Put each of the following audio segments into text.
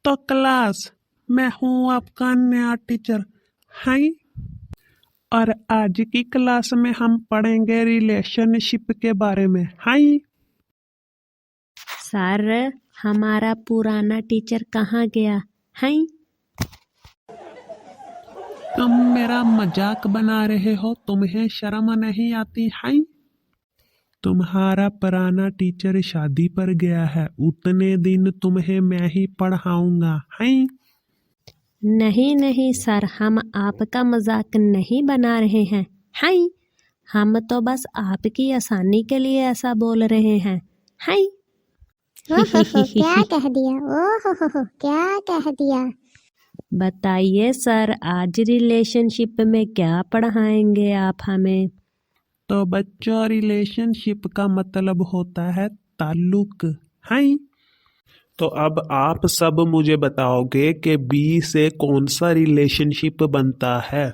तो क्लास, मैं हूँ आपका नया टीचर। हाय। और आज की क्लास में हम पढ़ेंगे रिलेशनशिप के बारे में। हाय। सर, हमारा पुराना टीचर कहाँ गया है? तुम मेरा मजाक बना रहे हो? तुम्हें शर्म नहीं आती? हाय। तुम्हारा पुराना टीचर शादी पर गया है, उतने दिन तुम्हें मैं ही पढ़ाऊंगा। हाय। नहीं नहीं सर, हम आपका मजाक नहीं बना रहे हैं। हाय, हम तो बस आपकी आसानी के लिए ऐसा बोल रहे हैं। हाय। क्या कह दिया? ओहो क्या कह दिया? बताइए सर, आज रिलेशनशिप में क्या पढ़ाएंगे आप हमें? तो बच्चों, रिलेशनशिप का मतलब होता है ताल्लुक। हाय। तो अब आप सब मुझे बताओगे कि बी से कौन सा रिलेशनशिप बनता है?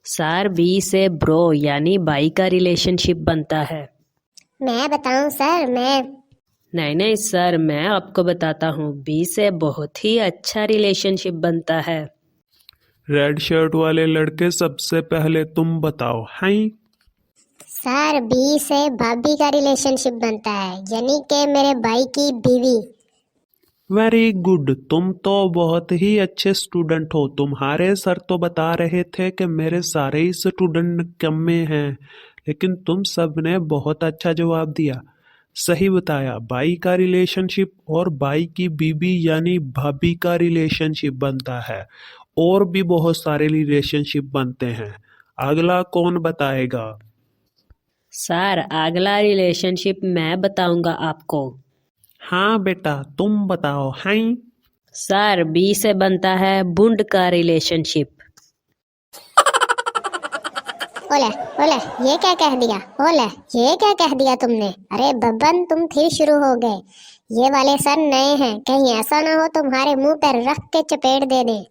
सर, बी से ब्रो यानी भाई का रिलेशनशिप बनता है। मैं बताऊं सर? नहीं नहीं सर, मैं आपको बताता हूँ, बी से बहुत ही अच्छा रिलेशनशिप बनता है। रेड शर्ट वाले लड़के, सबसे पहले तुम बताओ। हाय। सर, बी से भाभी का रिलेशनशिप बनता है, यानी कि मेरे भाई की बीवी। वेरी गुड, तुम तो बहुत ही अच्छे स्टूडेंट हो। तुम्हारे सर तो बता रहे थे कि मेरे सारे ही स्टूडेंट कम में हैं, लेकिन तुम सब ने बहुत अच्छा जवाब दिया। सही बताया। भाई का रिलेशनशिप और भाई की बीबी यानी भाभी का रिलेशनशिप बनता है। और भी बहुत सारे रिलेशनशिप बनते हैं। अगला कौन बताएगा? सर, अगला रिलेशनशिप मैं बताऊंगा आपको। हाँ बेटा, तुम बताओ। हाय। सर, बी से बनता है बुंड का रिलेशनशिप। ओले ओले, ये क्या कह दिया? ओले, ये क्या कह दिया तुमने? अरे बब्बन, तुम फिर शुरू हो गए। ये वाले सर नए हैं, कहीं ऐसा ना हो तुम्हारे मुंह पर रख के चपेट दे दें।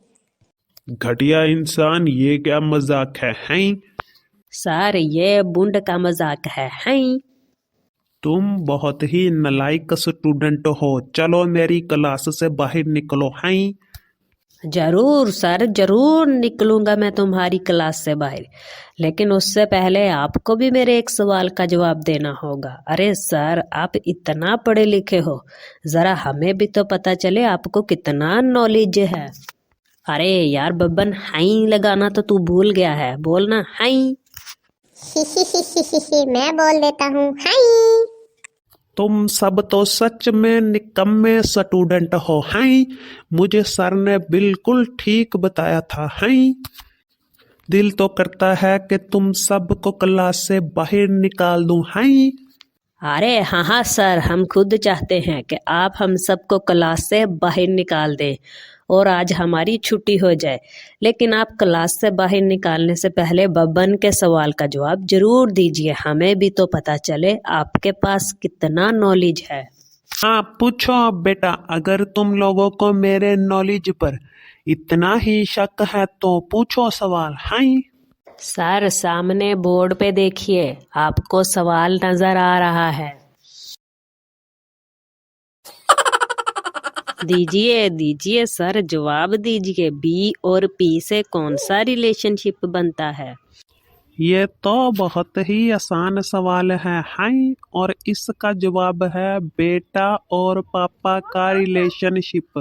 घटिया इंसान, ये क्या मजाक है? हैं? सर, ये बुंड का मजाक है। तुम बहुत ही नालायक स्टूडेंट हो। चलो मेरी क्लास से बाहर निकलो। हैं? जरूर सर, जरूर निकलूंगा मैं तुम्हारी क्लास से बाहर, लेकिन उससे पहले आपको भी मेरे एक सवाल का जवाब देना होगा। अरे सर, आप इतना पढ़े लिखे हो, जरा हमें भी तो पता चले आपको कितना नॉलेज है। अरे यार बब्बन, हाई लगाना तो तू भूल गया है, बोलना हाई। मैं बोल देता हूँ हाय। तुम सब तो सच में निकम्मे स्टूडेंट हो। हैं? मुझे सर ने बिल्कुल ठीक बताया था। हैं? दिल तो करता है कि तुम सबको क्लास से बाहर निकाल दूं। हैं? अरे हाँ हाँ सर, हम खुद चाहते हैं कि आप हम सबको क्लास से बाहर निकाल दें और आज हमारी छुट्टी हो जाए, लेकिन आप क्लास से बाहर निकालने से पहले बब्बन के सवाल का जवाब जरूर दीजिए, हमें भी तो पता चले आपके पास कितना नॉलेज है। हाँ पूछो बेटा, अगर तुम लोगों को मेरे नॉलेज पर इतना ही शक है तो पूछो सवाल। हैं? सर, सामने बोर्ड पे देखिए, आपको सवाल नजर आ रहा है। दीजिए दीजिए सर, जवाब दीजिए, बी और पी से कौन सा रिलेशनशिप बनता है? ये तो बहुत ही आसान सवाल है। हैं? और इसका जवाब है बेटा और पापा का रिलेशनशिप।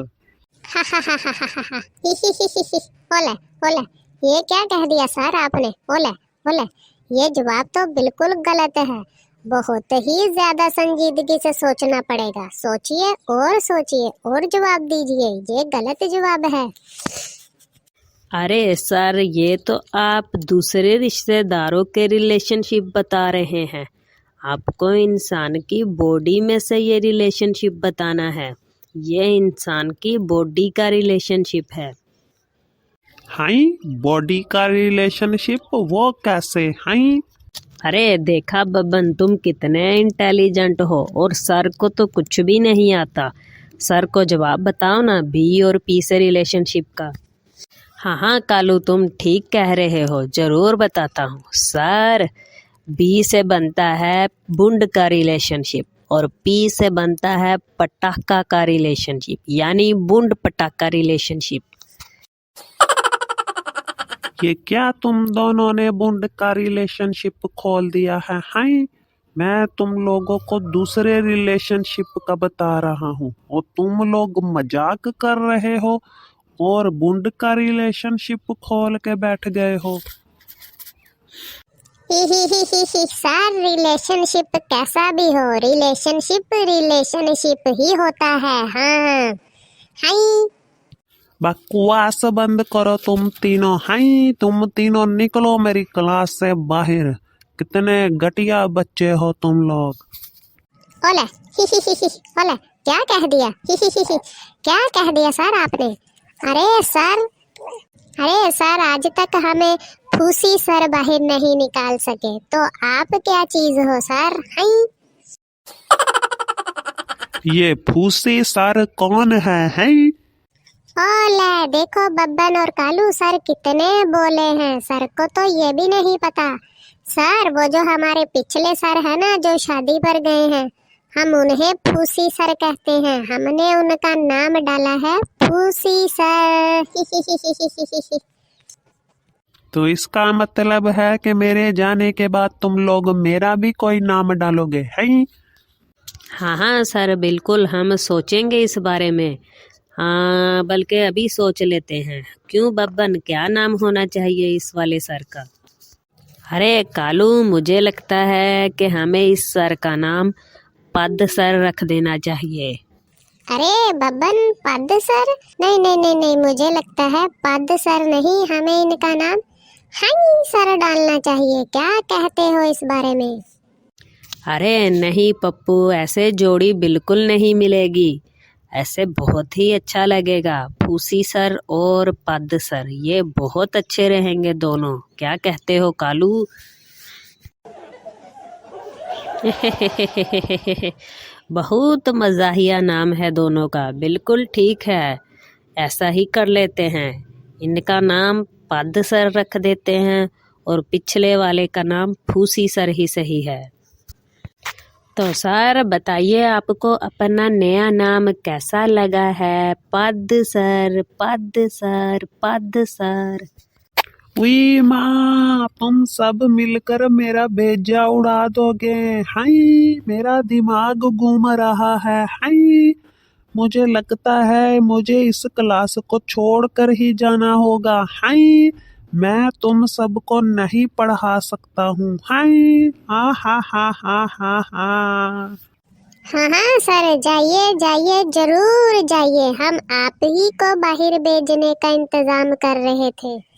ओले ओले, ये क्या कह दिया सर आपने? ओले ओले, ये जवाब तो बिल्कुल गलत है। बहुत ही ज्यादा संजीदगी से सोचना पड़ेगा। सोचिए और जवाब दीजिए। ये गलत जवाब है। अरे सर, ये तो आप दूसरे रिश्तेदारों के रिलेशनशिप बता रहे हैं। आपको इंसान की बॉडी में से ये रिलेशनशिप बताना है। ये इंसान की बॉडी का रिलेशनशिप है। हैं? बॉडी का रिलेशनशिप वो कैसे? हैं? अरे देखा बब्बन, तुम कितने इंटेलिजेंट हो और सर को तो कुछ भी नहीं आता। सर को जवाब बताओ ना, बी और पी से रिलेशनशिप का। हाँ हाँ कालू, तुम ठीक कह रहे हो, जरूर बताता हूँ। सर, बी से बनता है बुंड का रिलेशनशिप और पी से बनता है पटाखा का रिलेशनशिप, यानी बूंद पटाखा रिलेशनशिप। ये क्या तुम दोनों ने बूंद का रिलेशनशिप खोल दिया है? हाय, मैं तुम लोगों को दूसरे रिलेशनशिप का बता रहा हूँ और तुम लोग मजाक कर रहे हो और बूंद का रिलेशनशिप खोल के बैठ गए हो। ही सर, रिलेशनशिप कैसा भी हो, रिलेशनशिप ही होता है। हाँ हाय। बकवास बंद करो तुम तीनों। हाय, तुम तीनों निकलो मेरी क्लास से बाहर। कितने घटिया बच्चे हो तुम लोग। ओले ओले, क्या कह दिया? क्या कह दिया सर आपने? अरे सर आज तक हमें फूसी सर बाहर नहीं निकाल सके, तो आप क्या चीज हो सर? हाय। ये फूसी सर कौन है? हैं? ओले देखो, बब्बन और कालू सर कितने बोले हैं। सर को तो ये भी नहीं पता। सर, वो जो हमारे पिछले सर है ना, जो शादी पर गए हैं, हम उन्हें फूसी सर कहते हैं। हमने उनका नाम डाला है फूसी सर। तो इसका मतलब है कि मेरे जाने के बाद तुम लोग मेरा भी कोई नाम डालोगे? हैं? हाँ हाँ सर, बिल्कुल हम सोचेंगे इस बारे में। हाँ, बल्कि अभी सोच लेते हैं। क्यों बब्बन, क्या नाम होना चाहिए इस वाले सर का? अरे कालू, मुझे लगता है कि हमें इस सर का नाम पद सर रख देना चाहिए। अरे बब्बन, पद सर? नहीं नहीं नहीं नहीं, मुझे लगता है पद सर नहीं, हमें इनका नाम हाय सर डालना चाहिए। क्या कहते हो इस बारे में? अरे नहीं पप्पू, ऐसे जोड़ी बिल्कुल नहीं मिलेगी। ऐसे बहुत ही अच्छा लगेगा। फूसी सर और पद सर, ये बहुत अच्छे रहेंगे दोनों। क्या कहते हो कालू? बहुत मज़ाहिया नाम है दोनों का। बिल्कुल ठीक है, ऐसा ही कर लेते हैं। इनका नाम पद सर रख देते हैं और पिछले वाले का नाम फूसी सर ही सही है। तो सर बताइए, आपको अपना नया नाम कैसा लगा है? पद सर, पद सर, पद सर। वी माँ, तुम सब मिलकर मेरा भेजा उड़ा दोगे। हाय, मेरा दिमाग घूम रहा है। हाय, मुझे लगता है मुझे इस क्लास को छोड़कर ही जाना होगा। हाय, मैं तुम सबको नहीं पढ़ा सकता हूँ। हाय, हा हा हा हा हा हा। हाँ हाँ सर, जाइए जाइए, जरूर जाइए। हम आप ही को बाहर भेजने का इंतजाम कर रहे थे।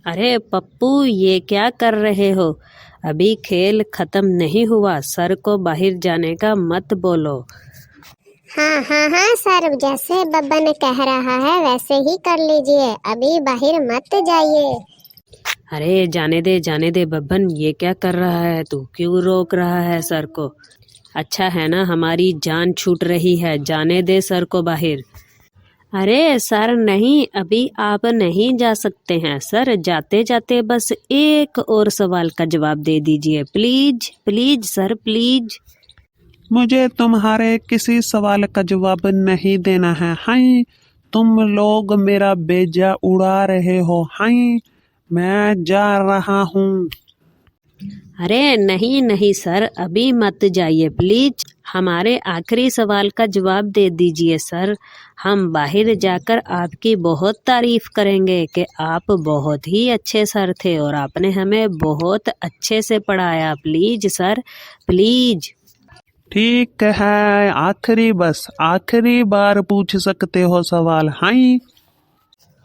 अरे पप्पू, ये क्या कर रहे हो? अभी खेल खत्म नहीं हुआ। सर को बाहर जाने का मत बोलो। हाँ हाँ हाँ सर, जैसे बब्बन कह रहा है वैसे ही कर लीजिए। अभी बाहर मत जाइए। अरे जाने दे बब्बन, ये क्या कर रहा है तू? क्यों रोक रहा है सर को? अच्छा है ना, हमारी जान छूट रही है। जाने दे सर को बाहर। अरे सर नहीं, अभी आप नहीं जा सकते हैं। सर जाते जाते बस एक और सवाल का जवाब दे दीजिए, प्लीज प्लीज सर, प्लीज। मुझे तुम्हारे किसी सवाल का जवाब नहीं देना है। हाय, तुम लोग मेरा भेजा उड़ा रहे हो। हाय, मैं जा रहा हूँ। अरे नहीं नहीं सर, अभी मत जाइए प्लीज। हमारे आखिरी सवाल का जवाब दे दीजिए सर। हम बाहर जाकर आपकी बहुत तारीफ करेंगे कि आप बहुत ही अच्छे सर थे और आपने हमें बहुत अच्छे से पढ़ाया। Please sir, please. ठीक है, बस आखिरी बार पूछ सकते हो सवाल। हाय।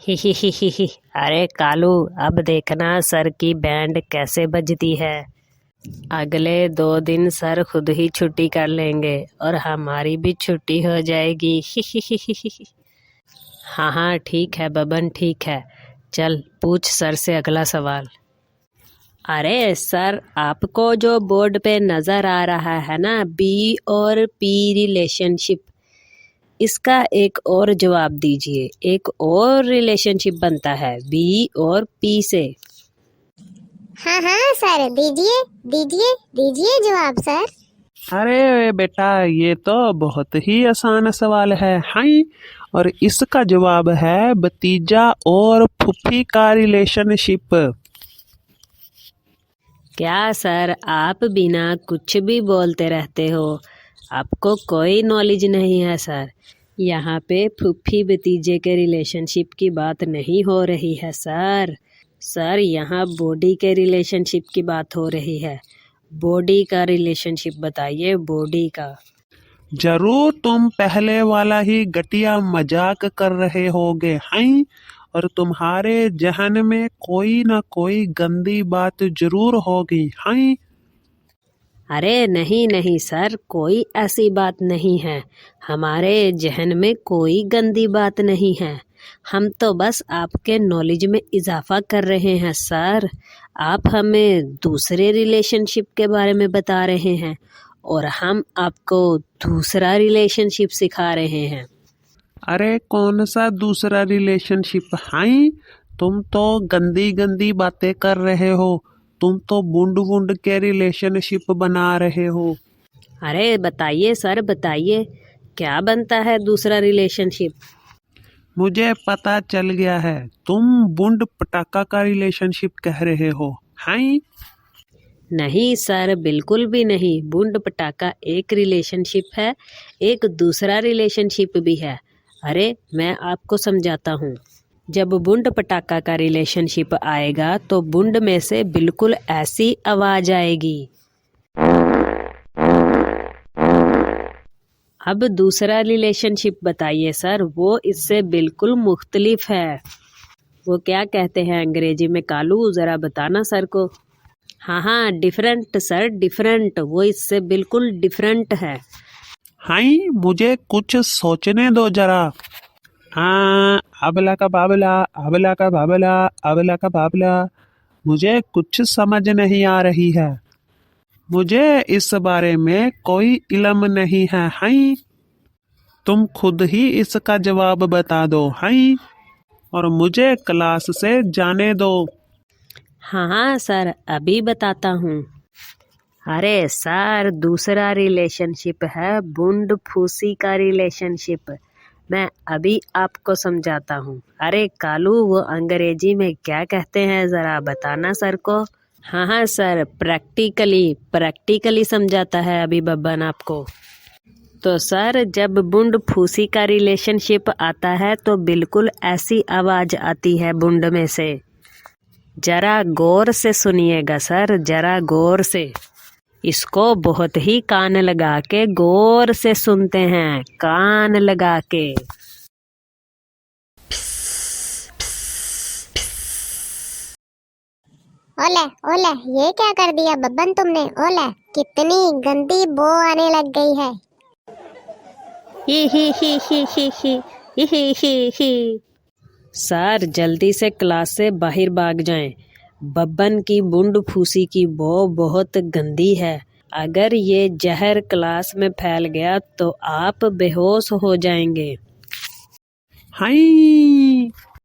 ही। अरे कालू, अब देखना सर की बैंड कैसे बजती है। अगले 2 दिन सर खुद ही छुट्टी कर लेंगे और हमारी भी छुट्टी हो जाएगी। ही। हाँ हाँ ठीक है बबन, ठीक है। चल पूछ सर से अगला सवाल। अरे सर, आपको जो बोर्ड पे नज़र आ रहा है ना, बी और पी रिलेशनशिप, इसका एक और जवाब दीजिए। एक और रिलेशनशिप बनता है बी और पी से। हाँ हाँ सर, दीजिए दीजिए दीजिए जवाब सर। अरे बेटा, ये तो बहुत ही आसान सवाल है। हाई, और इसका जवाब है भतीजा और फूफी का रिलेशनशिप। क्या सर, आप बिना कुछ भी बोलते रहते हो? आपको कोई नॉलेज नहीं है सर। यहाँ पे फूफी भतीजे के रिलेशनशिप की बात नहीं हो रही है सर। सर, यहाँ बॉडी के रिलेशनशिप की बात हो रही है। बॉडी का रिलेशनशिप बताइए, बॉडी का। जरूर तुम पहले वाला ही घटिया मजाक कर रहे होगे। हाई, और तुम्हारे जहन में कोई ना कोई गंदी बात जरूर होगी। हाई, अरे नहीं नहीं सर, कोई ऐसी बात नहीं है। हमारे जहन में कोई गंदी बात नहीं है। हम तो बस आपके नॉलेज में इजाफा कर रहे हैं सर। आप हमें दूसरे रिलेशनशिप के बारे में बता रहे हैं और हम आपको दूसरा रिलेशनशिप सिखा रहे हैं। अरे कौन सा दूसरा रिलेशनशिप? हाई, तुम तो गंदी गंदी बातें कर रहे हो। तुम तो बूंद बूंद के रिलेशनशिप बना रहे हो। अरे बताइए सर, बताइए क्या बनता है दूसरा रिलेशनशिप? मुझे पता चल गया है, तुम बूंद पटाखा का रिलेशनशिप कह रहे हो। हाई, नहीं सर, बिल्कुल भी नहीं। बूंद पटाखा एक रिलेशनशिप है, एक दूसरा रिलेशनशिप भी है। अरे मैं आपको समझाता हूँ। जब बूंद पटाखा का रिलेशनशिप आएगा तो बूंद में से बिल्कुल ऐसी आवाज आएगी। अब दूसरा रिलेशनशिप बताइए सर, वो इससे बिल्कुल मुख्तलिफ है। वो क्या कहते हैं अंग्रेजी में कालू, ज़रा बताना सर को। हाँ हाँ, डिफरेंट सर, डिफरेंट। वो इससे बिल्कुल डिफरेंट है। हाई, मुझे कुछ सोचने दो जरा। हाँ, अबला का बाबला, अबला का बाबला, अबला का बाबला। मुझे कुछ समझ नहीं आ रही है। मुझे इस बारे में कोई इल्म नहीं है। हाई, तुम खुद ही इसका जवाब बता दो। हाई, और मुझे क्लास से जाने दो। हाँ हाँ सर, अभी बताता हूँ। अरे सर, दूसरा रिलेशनशिप है बूंद फूसी का रिलेशनशिप। मैं अभी आपको समझाता हूँ। अरे कालू, वो अंग्रेजी में क्या कहते हैं, ज़रा बताना सर को। हाँ हाँ सर, प्रैक्टिकली समझाता है अभी बब्बन आपको। तो सर, जब बूंद फूसी का रिलेशनशिप आता है तो बिल्कुल ऐसी आवाज़ आती है बूंद में से। जरा गौर से सुनिएगा सर, जरा गौर से। इसको बहुत ही कान लगा के गौर से सुनते हैं, कान लगा के। ओले ओले, ये क्या कर दिया बब्बन तुमने? ओले, कितनी गंदी बो आने लग गई है। ही ही ही ही ही ही ही ही ही। सर, जल्दी से क्लास से बाहर भाग जाएं। बब्बन की बूंद फूसी की बो बहुत गंदी है। अगर ये जहर क्लास में फैल गया तो आप बेहोश हो जाएंगे। हाई,